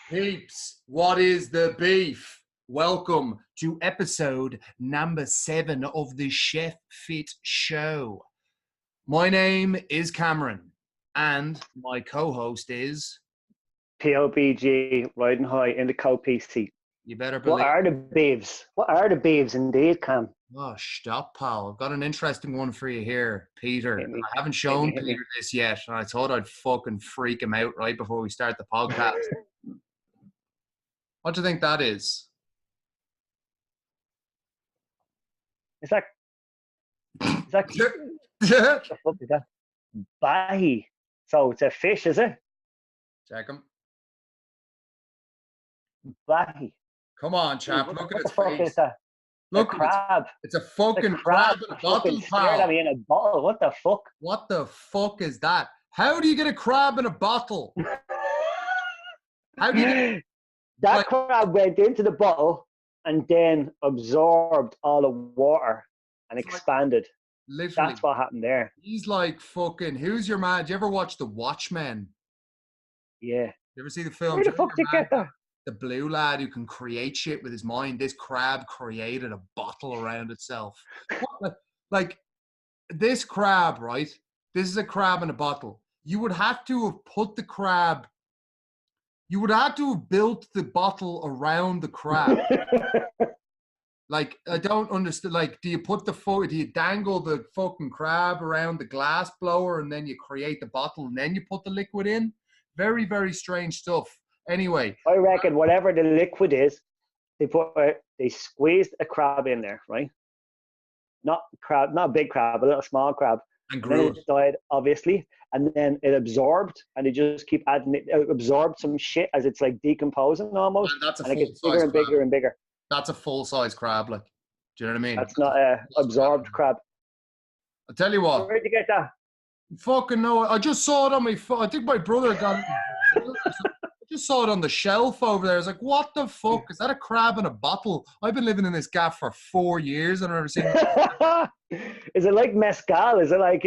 Peeps, what is the beef? Welcome to episode number 7 of the Chef Fit Show. My name is Cameron, and my co-host is... POBG, riding high in the co-PC. You better What believe... are the beeves? What are the beeves indeed, Cam? Oh, stop, pal. I've got an interesting one for you here, Peter. Hit me. I haven't shown Hit me. Peter this yet, and I thought I'd fucking freak him out right before we start the podcast. What do you think that is? Is that what the fuck is that? Bahi. So it's a fish, is it? Check him. Bahi. Come on, chap. Look at What its the fuck face. is that? Look, a crab. It's a fucking The crab crab in a bottle, stared at pal. me in a bottle. What the fuck? What the fuck is that? How do you get a crab in a bottle? How do you... That crab went into the bottle and then absorbed all the water and expanded. Literally. That's what happened there. He's like fucking... Who's your man? Do you ever watch The Watchmen? Yeah. You ever see the film? Where the fuck did you get that? The blue lad who can create shit with his mind. This crab created a bottle around itself. Like, this crab, right? This is a crab in a bottle. You would have to have put the crab... You would have to have built the bottle around the crab. Like, I don't understand. Like, do you dangle the fucking crab around the glass blower and then you create the bottle and then you put the liquid in? Very, very strange stuff. Anyway. I reckon whatever the liquid is, they squeezed a crab in there, right? Not a big crab, a little small crab. And then it died, obviously. And then it absorbed, and they just keep adding it. It absorbed some shit as it's like decomposing almost. And that's a and it gets bigger and bigger and bigger. That's a full-size crab, like. Do you know what I mean? That's not a absorbed crab. I'll tell you what. Where'd you get that? Fucking no. I just saw it on my phone. I think my brother got it. I just saw it on the shelf over there. I was like, what the fuck? Is that a crab in a bottle? I've been living in this gaff for 4 years and I've never seen it. Is it like mezcal? Is it like,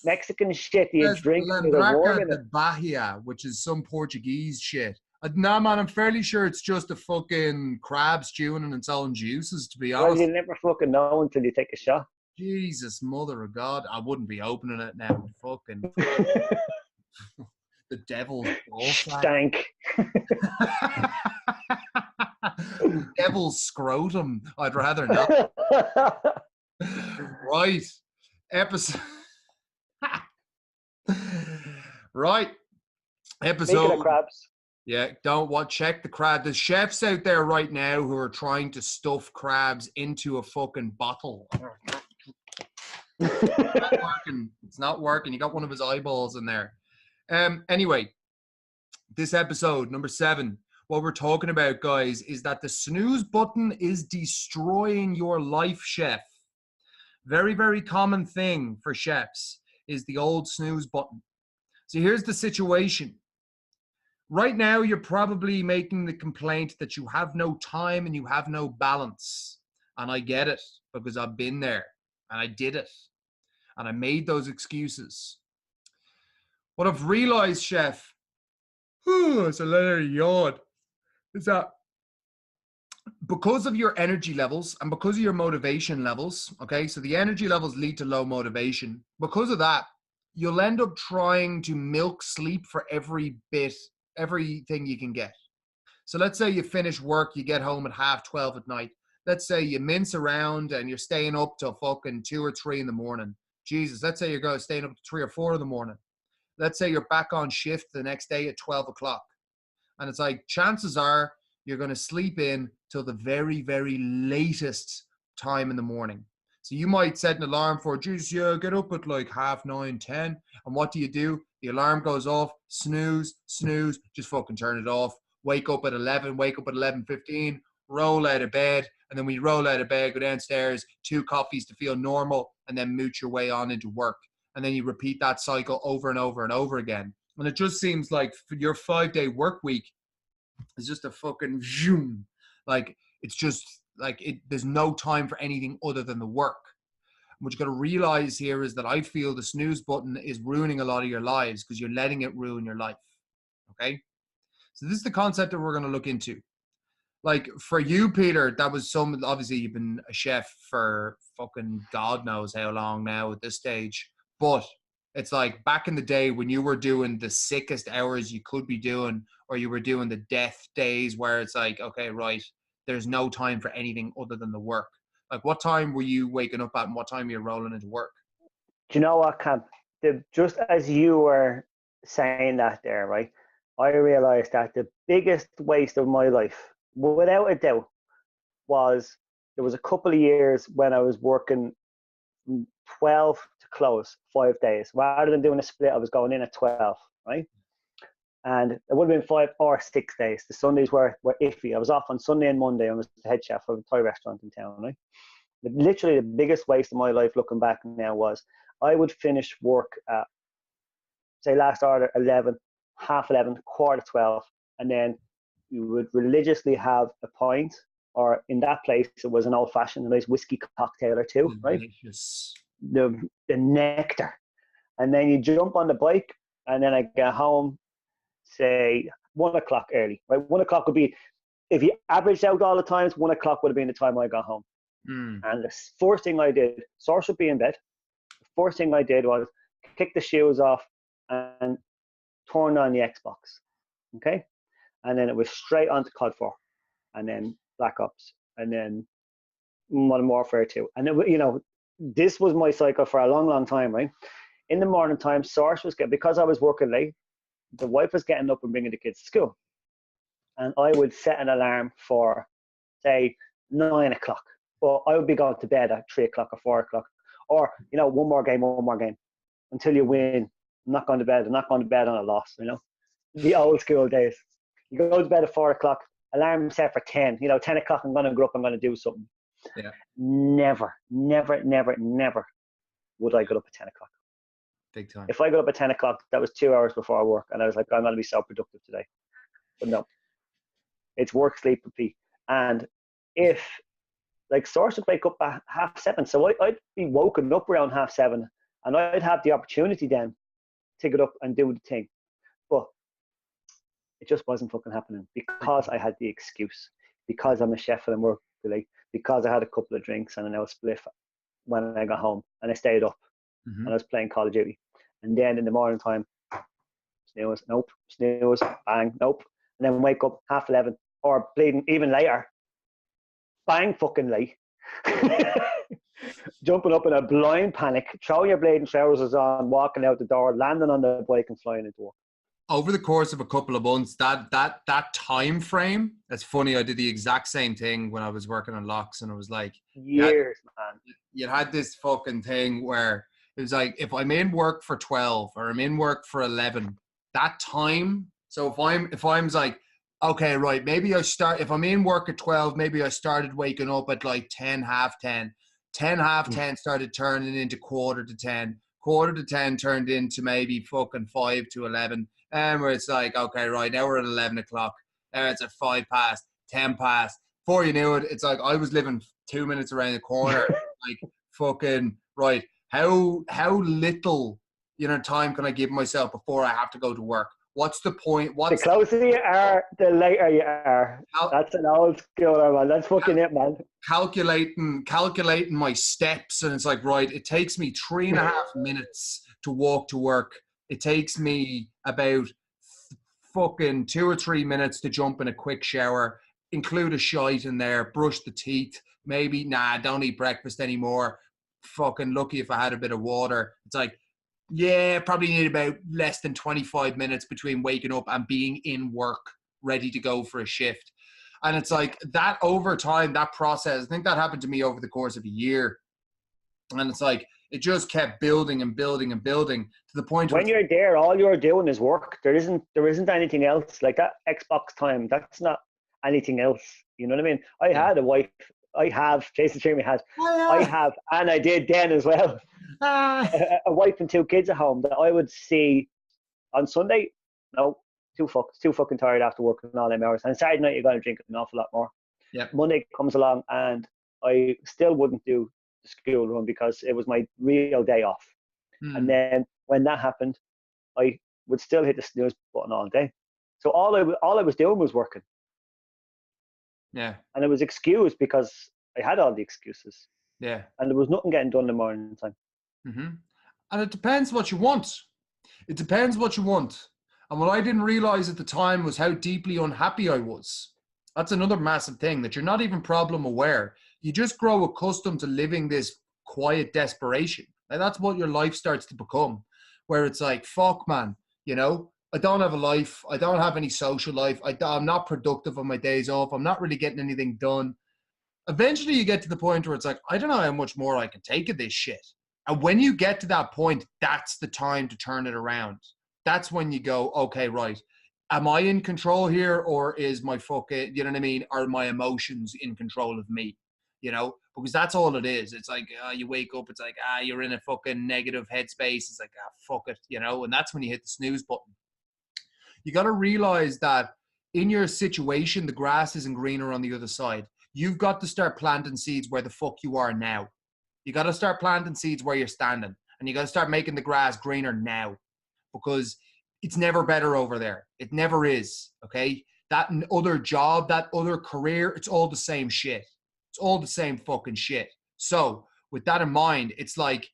Mexican shit you drink with a warm in it? Bahia, which is some Portuguese shit. Nah, man, I'm fairly sure it's just a fucking crab stewing in its own juices, to be honest. Well, you never fucking know until you take a shot. Jesus, mother of God. I wouldn't be opening it now. Fucking... The devil's stank. Devil's scrotum. I'd rather not. Right. Episode. Right. Episode. Speaking of crabs. Yeah, check the crab. There's chefs out there right now who are trying to stuff crabs into a fucking bottle. It's not working. You got one of his eyeballs in there. Anyway, this episode, number 7, what we're talking about, guys, is that the snooze button is destroying your life, chef. Very, very common thing for chefs is the old snooze button. So here's the situation. Right now, you're probably making the complaint that you have no time and you have no balance. And I get it because I've been there and I did it. And I made those excuses. What I've realized, chef, it's a letter yawn, is that because of your energy levels and because of your motivation levels, okay, so the energy levels lead to low motivation. Because of that, you'll end up trying to milk sleep for everything you can get. So let's say you finish work, you get home at 12:30 at night. Let's say you mince around and you're staying up till fucking 2 or 3 in the morning. Jesus, let's say you're staying up to 3 or 4 in the morning. Let's say you're back on shift the next day at 12 o'clock. And it's like, chances are you're going to sleep in till the very, very latest time in the morning. So you might set an alarm for, geez, yeah, get up at like 9:30, 10. And what do? The alarm goes off, snooze, just fucking turn it off. Wake up at 11, wake up at 11:15, roll out of bed. And then when you roll out of bed, go downstairs, 2 coffees to feel normal, and then mooch your way on into work. And then you repeat that cycle over and over and over again. And it just seems like for your 5-day work week is just a fucking zoom. Like, it's just like there's no time for anything other than the work. And what you got to realize here is that I feel the snooze button is ruining a lot of your lives because you're letting it ruin your life. Okay? So this is the concept that we're going to look into. Like for you, Peter, that was obviously you've been a chef for fucking God knows how long now at this stage. But it's like back in the day when you were doing the sickest hours you could be doing, or you were doing the death days where it's like, okay, right, there's no time for anything other than the work. Like what time were you waking up at and what time were you rolling into work? Do you know what, Cam? Just as you were saying that there, right? I realized that the biggest waste of my life, without a doubt, was there was a couple of years when I was working from 12 to close 5 days. Rather than doing a split, I was going in at 12, right? And it would have been 5 or 6 days. The Sundays were iffy. I was off on Sunday and Monday. I was the head chef of a Thai restaurant in town, right? Literally the biggest waste of my life looking back now was I would finish work at, say, last order 11, half 11, quarter 12, and then you would religiously have a pint, or in that place it was an old fashioned, a nice whiskey cocktail or two, right? Delicious. The nectar. And then you jump on the bike, and then I get home, say 1 o'clock early, right? 1 o'clock would be, if you averaged out all the times, 1 o'clock would have been the time I got home. And the first thing I did, Source would be in bed. The first thing I did was kick the shoes off and turn on the Xbox. Okay? And then it was straight on to COD 4, and then Black Ops, and then Modern Warfare 2. And it, this was my cycle for a long, long time, right? In the morning time, Source was because I was working late, the wife was getting up and bringing the kids to school. And I would set an alarm for, say, 9 o'clock. But I would be going to bed at 3 o'clock or 4 o'clock. Or, one more game until you win. I'm not going to bed. I'm not going to bed on a loss, The old school days. You go to bed at 4 o'clock, alarm set for 10. 10 o'clock, I'm going to go up, I'm going to do something. Yeah. Never would I get up at 10 o'clock. Big time. If I got up at 10 o'clock, that was 2 hours before work. And I was like, I'm going to be so productive today. But no. It's work, sleep, repeat. And if, Source would wake up at 7:30. So I'd be woken up around 7:30. And I'd have the opportunity then to get up and do the thing. But it just wasn't fucking happening because I had the excuse. Because I'm a chef and I'm working late. Because I had a couple of drinks and an old spliff when I got home. And I stayed up. And I was playing Call of Duty. And then in the morning time, snooze, nope. Snooze, bang, nope. And then wake up 11:30 or bleeding even later. Bang, fucking late. Jumping up in a blind panic, throwing your bleeding trousers on, walking out the door, landing on the bike and flying into work. Over the course of a couple of months, that time frame, it's funny, I did the exact same thing when I was working on locks, and it was like years, man. You had this fucking thing where it was like, if I'm in work for 12 or I'm in work for 11, that time, so if I'm like, okay, right, maybe if I'm in work at 12, maybe I started waking up at like 10, half 10. 10, half 10 started turning into quarter to 10. Quarter to 10 turned into maybe fucking 5 to 11. And where it's like, okay, right, now we're at 11 o'clock. Now it's at 5 past, 10 past. Before you knew it, it's like I was living 2 minutes around the corner. Like, fucking, right, how little, time can I give myself before I have to go to work? What's the point? The closer you are, the later you are. That's an old school, man. That's fucking it, man. Calculating my steps, and it's like, right, it takes me 3.5 minutes to walk to work. It takes me about fucking 2 or 3 minutes to jump in a quick shower, include a shite in there, brush the teeth, maybe, don't eat breakfast anymore. Fucking lucky if I had a bit of water. It's like, yeah, probably need about less than 25 minutes between waking up and being in work, ready to go for a shift. And it's like that over time, that process, I think that happened to me over the course of a year. And it's like, it just kept building and building and building to the point when you're there, all you're doing is work. There isn't anything else. Like that Xbox time, that's not anything else. You know what I mean? I had a wife. I have, Jason Tremie has. I have, and I did then as well. A wife and 2 kids at home that I would see on Sunday. No, too fucking tired after working all them hours. And Saturday night, you're going to drink an awful lot more. Yeah. Monday comes along, and I still wouldn't do the school run because it was my real day off. And then when that happened, I would still hit the snooze button all day. So all I was doing was working. Yeah. And it was excused because I had all the excuses. Yeah. And there was nothing getting done in the morning time. Mm-hmm. And it depends what you want. It depends what you want. And what I didn't realize at the time was how deeply unhappy I was. That's another massive thing, that you're not even problem aware. You just grow accustomed to living this quiet desperation. And that's what your life starts to become, where it's like, fuck, man, you know, I don't have a life. I don't have any social life. I'm not productive on my days off. I'm not really getting anything done. Eventually you get to the point where it's like, I don't know how much more I can take of this shit. And when you get to that point, that's the time to turn it around. That's when you go, okay, right. Am I in control here, or is my fucking, you know what I mean? Are my emotions in control of me? You know, because that's all it is. It's like, you wake up, it's like, you're in a fucking negative headspace. It's like, fuck it, you know? And that's when you hit the snooze button. You got to realize that in your situation, the grass isn't greener on the other side. You've got to start planting seeds where the fuck you are now. You got to start planting seeds where you're standing, and you got to start making the grass greener now, because it's never better over there. It never is. Okay. That other job, that other career, it's all the same shit. It's all the same fucking shit. So with that in mind, it's like,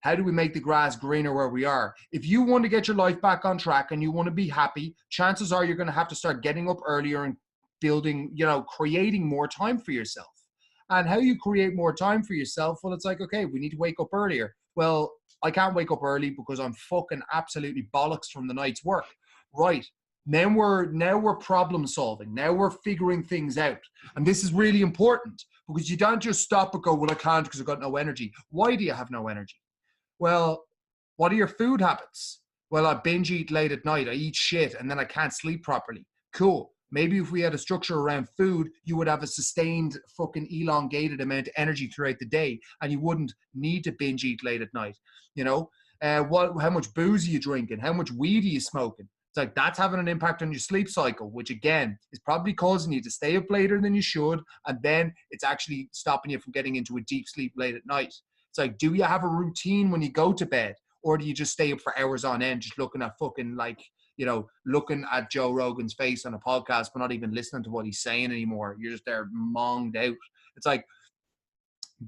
how do we make the grass greener where we are? If you want to get your life back on track and you want to be happy, chances are you're going to have to start getting up earlier and building, you know, creating more time for yourself. And how you create more time for yourself? Well, it's like, okay, we need to wake up earlier. Well, I can't wake up early because I'm fucking absolutely bollocks from the night's work. Right. Now we're problem solving. Now we're figuring things out. And this is really important, because you don't just stop and go, well, I can't because I've got no energy. Why do you have no energy? Well, what are your food habits? Well, I binge eat late at night. I eat shit and then I can't sleep properly. Cool. Maybe if we had a structure around food, you would have a sustained fucking elongated amount of energy throughout the day, and you wouldn't need to binge eat late at night. You know, how much booze are you drinking? How much weed are you smoking? It's like, that's having an impact on your sleep cycle, which again is probably causing you to stay up later than you should. And then it's actually stopping you from getting into a deep sleep late at night. It's like, do you have a routine when you go to bed, or do you just stay up for hours on end, just looking at fucking, like, you know, looking at Joe Rogan's face on a podcast, but not even listening to what he's saying anymore? You're just there monged out. It's like,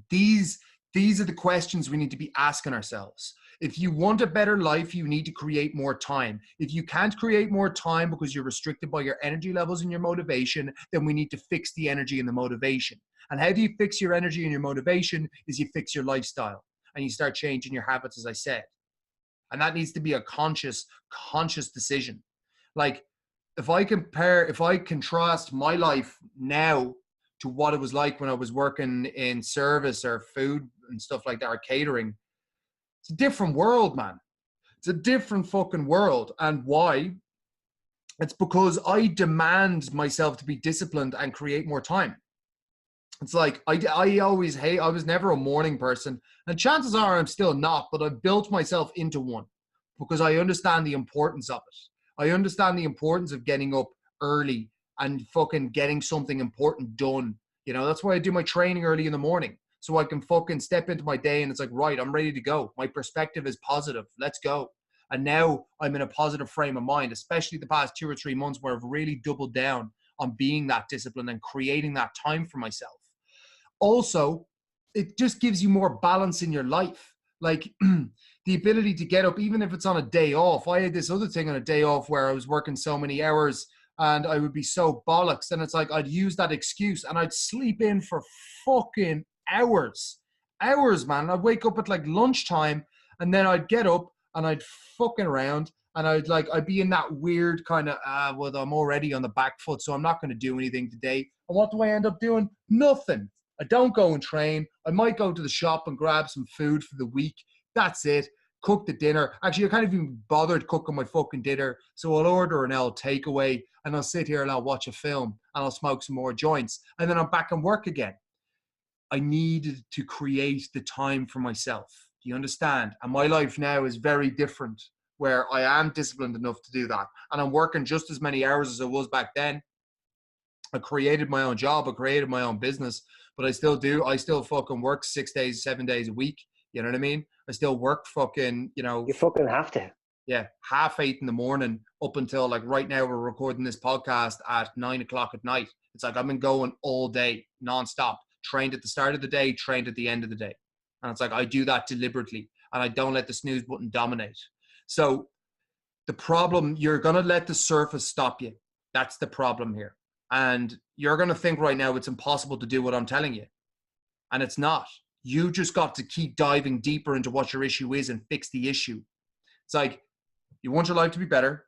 these are the questions we need to be asking ourselves. If you want a better life, you need to create more time. If you can't create more time because you're restricted by your energy levels and your motivation, then we need to fix the energy and the motivation. And how do you fix your energy and your motivation? Is you fix your lifestyle and you start changing your habits, as I said. And that needs to be a conscious decision. Like, if I contrast my life now to what it was like when I was working in service or food and stuff like that, or catering, it's a different world, man. It's a different fucking world. And why? It's because I demand myself to be disciplined and create more time. It's like, I was never a morning person, and chances are I'm still not, but I've built myself into one because I understand the importance of it. I understand the importance of getting up early and fucking getting something important done. You know, that's why I do my training early in the morning, so I can fucking step into my day and it's like, right, I'm ready to go. My perspective is positive. Let's go. And now I'm in a positive frame of mind, especially the past 2 or 3 months where I've really doubled down on being that disciplined and creating that time for myself. Also, it just gives you more balance in your life. Like, the ability to get up, even if it's on a day off. I had this other thing on a day off where I was working so many hours and I would be so bollocks. And it's like, I'd use that excuse and I'd sleep in for fucking hours. Hours, man. I'd wake up at like lunchtime and then I'd get up and I'd fucking around and I'd be in that weird kind of, well, I'm already on the back foot, so I'm not going to do anything today. And what do I end up doing? Nothing. I don't go and train. I might go to the shop and grab some food for the week. That's it. Cook the dinner. Actually, I can't even bothered cooking my fucking dinner. So I'll order an L takeaway and I'll sit here and I'll watch a film and I'll smoke some more joints. And then I'm back and work again. I needed to create the time for myself. Do you understand? And my life now is very different, where I am disciplined enough to do that. And I'm working just as many hours as I was back then. I created my own job. I created my own business. But I still fucking work 6 days, 7 days a week. You know what I mean? I still work fucking, you know. You fucking have to. Yeah, 8:30 in the morning up until like right now we're recording this podcast at 9 o'clock at night. It's like I've been going all day, nonstop. Trained at the start of the day, trained at the end of the day. And it's like I do that deliberately and I don't let the snooze button dominate. So the problem, you're going to let the surface stop you. That's the problem here. And you're going to think right now it's impossible to do what I'm telling you. And it's not. You just got to keep diving deeper into what your issue is and fix the issue. It's like, you want your life to be better?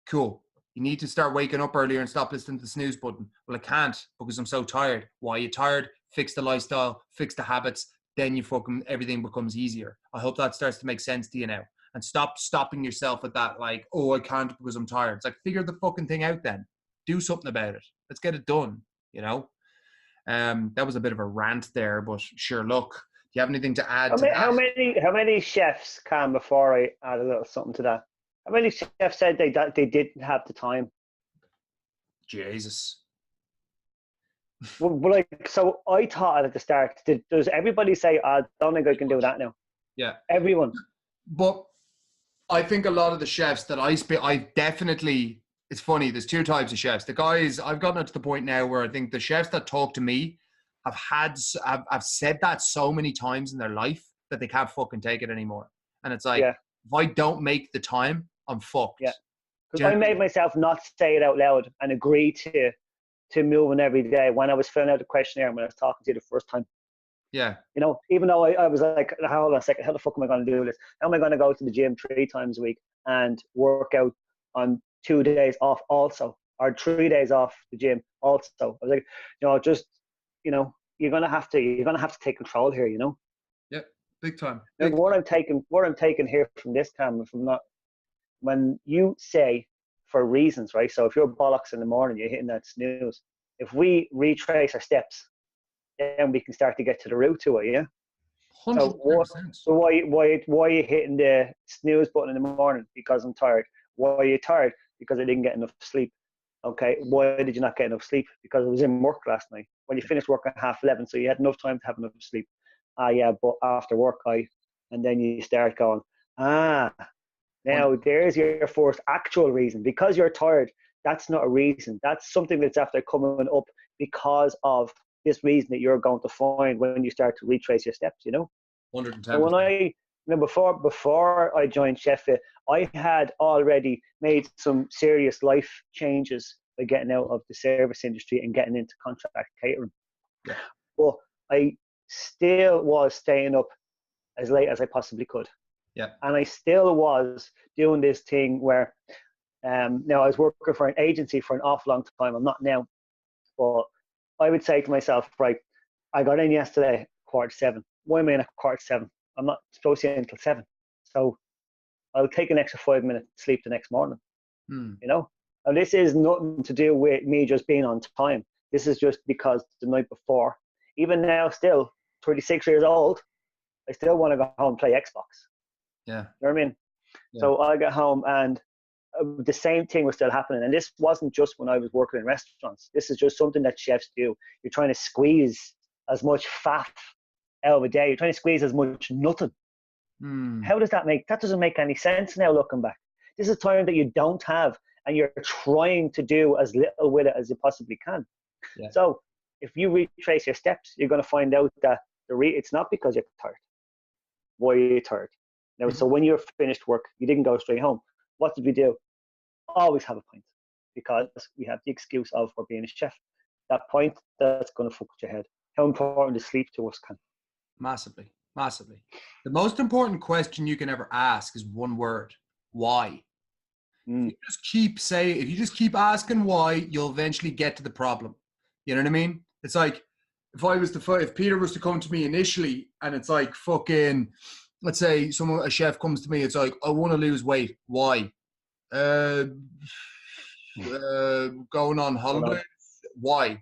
Cool. You need to start waking up earlier and stop listening to the snooze button. Well, I can't because I'm so tired. Why are you tired? Fix the lifestyle, fix the habits, then everything becomes easier. I hope that starts to make sense to you now. And stop stopping yourself at that, like, oh, I can't because I'm tired. It's like, figure the fucking thing out then. Do something about it. Let's get it done, you know? That was a bit of a rant there, but sure, look, do you have anything to add to that? How many chefs can, before I add a little something to that, how many chefs said they didn't have the time? Jesus. Well, like, so I thought at the start, does everybody say, I don't think I can do that now? Yeah. Everyone. But I think a lot of the chefs that I definitely, it's funny, there's two types of chefs. The guys, I've gotten to the point now where I think the chefs that talk to me have said that so many times in their life that they can't fucking take it anymore. And it's like, if I don't make the time, I'm fucked. Yeah. Because I made myself not say it out loud and agree to moving every day when I was filling out the questionnaire when I was talking to you the first time. Yeah. You know, even though I was like, hold on a second, how the fuck am I going to do this? How am I going to go to the gym 3 times a week and work out on 2 days off also, or 3 days off the gym also? I was like, you know, just, you know, you're gonna have to take control here, you know. Yeah, big time. Now, what I'm taking here from this, Cameron, from not, when you say for reasons, right? So if you're bollocks in the morning, you're hitting that snooze. If we retrace our steps, then we can start to get to the root to it, yeah. 100%. So why are you hitting the snooze button in the morning? Because I'm tired. Why are you tired? Because I didn't get enough sleep. Okay, why did you not get enough sleep? Because I was in work last night. Well, you finished work at 11:30, so you had enough time to have enough sleep. Yeah, but after work, and then you start going, now there's your first actual reason. Because you're tired, that's not a reason. That's something that's after coming up because of this reason that you're going to find when you start to retrace your steps, you know? 110%. So when before I joined Sheffield, I had already made some serious life changes by getting out of the service industry and getting into contract catering. Yeah. But I still was staying up as late as I possibly could. Yeah. And I still was doing this thing where now I was working for an agency for an awful long time. I'm not now, but I would say to myself, right, I got in yesterday, 7:15. Why am I in at 7:15? I'm not supposed to be in until 7. So I'll take an extra 5 minutes sleep the next morning. You know? And this is nothing to do with me just being on time. This is just because the night before, even now, still 36 years old, I still want to go home and play Xbox. Yeah. You know what I mean? Yeah. So I got home and the same thing was still happening. And this wasn't just when I was working in restaurants. This is just something that chefs do. You're trying to squeeze as much fat out of a day. You're trying to squeeze as much nothing. How does that doesn't make any sense now looking back. This is time that you don't have and you're trying to do as little with it as you possibly can. Yeah. So if you retrace your steps, you're going to find out that it's not because you're tired. Why are you tired? Now, so when you're finished work, you didn't go straight home. What did we do? Always have a pint, because we have the excuse of we're being a chef. That point, that's going to fuck with your head. How important is sleep to us, Ken? Massively, massively. The most important question you can ever ask is one word: why? If you just keep asking why, you'll eventually get to the problem. You know what I mean? It's like if Peter was to come to me initially, and it's like fucking, let's say a chef comes to me, it's like, I want to lose weight. Why? Going on holidays. Why?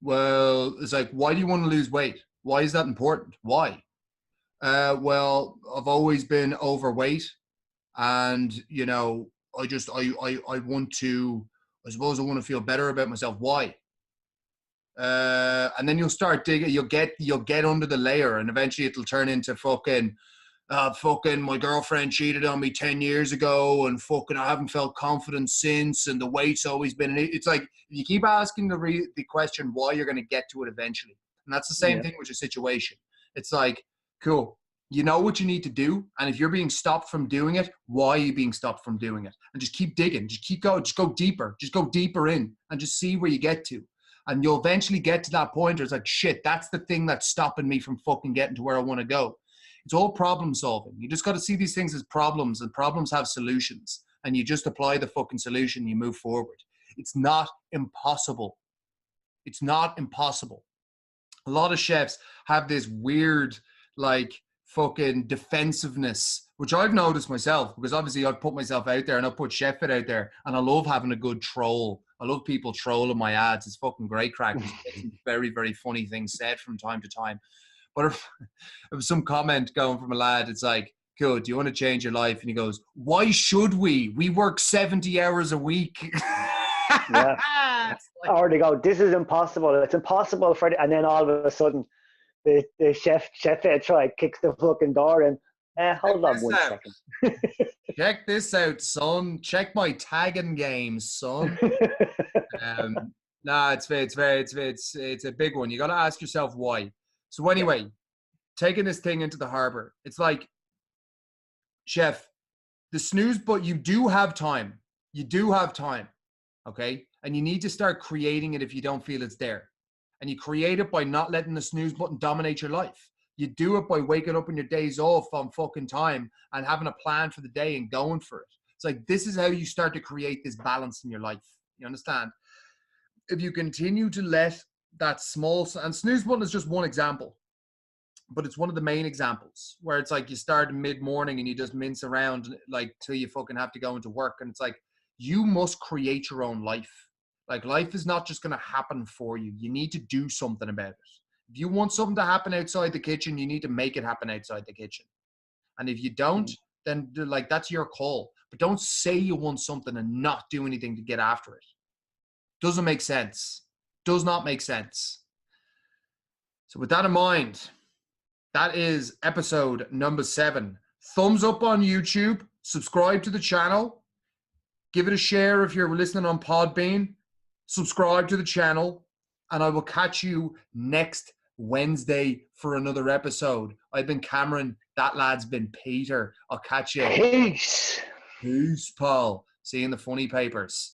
Well, it's like, why do you want to lose weight? Why is that important? Why? Well, I've always been overweight, and you know, I want to feel better about myself. Why? And then you'll start digging. You'll get under the layer, and eventually it'll turn into fucking my girlfriend cheated on me 10 years ago, and fucking I haven't felt confident since, and the weight's always been. It's like you keep asking the question why, you're going to get to it eventually, and that's the same thing with your situation. It's like, cool, you know what you need to do, and if you're being stopped from doing it, why are you being stopped from doing it? And just keep digging, just go deeper in, and just see where you get to. And you'll eventually get to that point where it's like, shit, that's the thing that's stopping me from fucking getting to where I want to go. It's all problem solving. You just got to see these things as problems, and problems have solutions. And you just apply the fucking solution, you move forward. It's not impossible. It's not impossible. A lot of chefs have this weird, like, fucking defensiveness, which I've noticed myself, because obviously I've put myself out there and I've put Chef It out there, and I love having a good troll. I love people trolling my ads. It's fucking great crack. There's some very, very funny things said from time to time. But if some comment going from a lad, it's like, cool, do you want to change your life? And he goes, why should we? We work 70 hours a week. Yeah. Or they go, this is impossible. It's impossible for, and then all of a sudden, the chef try kicks the fucking door and hold on 1 second. Check this out, son. Check my tagging game, son. Nah, it's a big one. You got to ask yourself why. So anyway, taking this thing into the harbor, it's like, chef, the snooze, but you do have time. You do have time, okay? And you need to start creating it if you don't feel it's there. And you create it by not letting the snooze button dominate your life. You do it by waking up on your days off on fucking time and having a plan for the day and going for it. It's like, this is how you start to create this balance in your life. You understand? If you continue to let that small, and snooze button is just one example, but it's one of the main examples, where it's like you start mid-morning and you just mince around like till you fucking have to go into work. And it's like, you must create your own life. Like, life is not just going to happen for you. You need to do something about it. If you want something to happen outside the kitchen, you need to make it happen outside the kitchen. And if you don't, then like, that's your call. But don't say you want something and not do anything to get after it. Doesn't make sense. Does not make sense. So with that in mind, that is episode number 7. Thumbs up on YouTube. Subscribe to the channel. Give it a share if you're listening on Podbean. Subscribe to the channel. And I will catch you next Wednesday for another episode. I've been Cameron. That lad's been Peter. I'll catch you. Peace. Peace, Paul. See you in the funny papers.